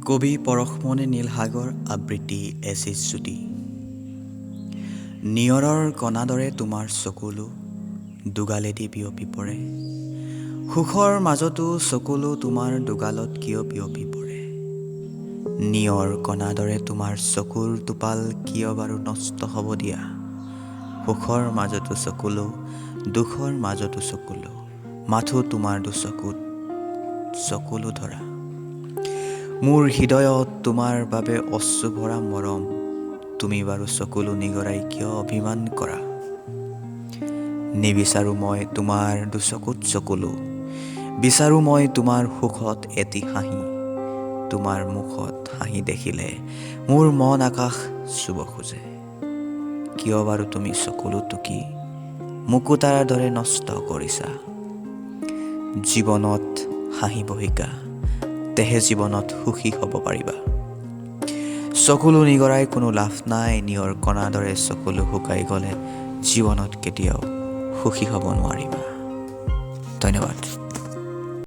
কবি পৰশমণি নীলসাগৰ আবৃত্তি এচিজ জ্যোতি। নিয়ৰৰ কণা দৰে তোমাৰ চকুলো দুগালেদি বিয়পি পৰে, সুখৰ মাজতো চকুলো তোমাৰ দুগালত কিয় বিয়পি পৰে। নিয়ৰ কণা দৰে তোমাৰ চকুৰ টোপাল কিয় বাৰু নষ্ট হ'ব দিয়া, সুখৰ মাজতো চকুলো দুখৰ মাজতো চকুলো, মাথো তোমাৰ দুচকুত চকুলো ধৰা। মোৰ হৃদয়ত তোমাৰ বাবে অশ্ৰু ভৰা মৰম, তুমি বাৰু চকুলো নিগৰাই কিয় অভিমান কৰা। নিবিচাৰো মই তোমাৰ দুচকুত চকুলো, বিচাৰো মই তোমাৰ সুখত এটি হাঁহি। তোমাৰ মুখত হাঁহি দেখিলে মোৰ মন আকাশ চুব খোজে, কিয় বাৰু তুমি চকুলো টুকি মুকুতাৰ দৰে নষ্ট কৰিছা। জীৱনত হাঁহিব শিকা, তেহে জীৱনত সুখী হ'ব পাৰিবা। চকুলো নিগৰাই কোনো লাভ নাই, নিয়ৰ কণা দৰে চকুলো শুকাই গ'লে জীৱনত কেতিয়াও সুখী হ'ব নোৱাৰিবা। ধন্যবাদ।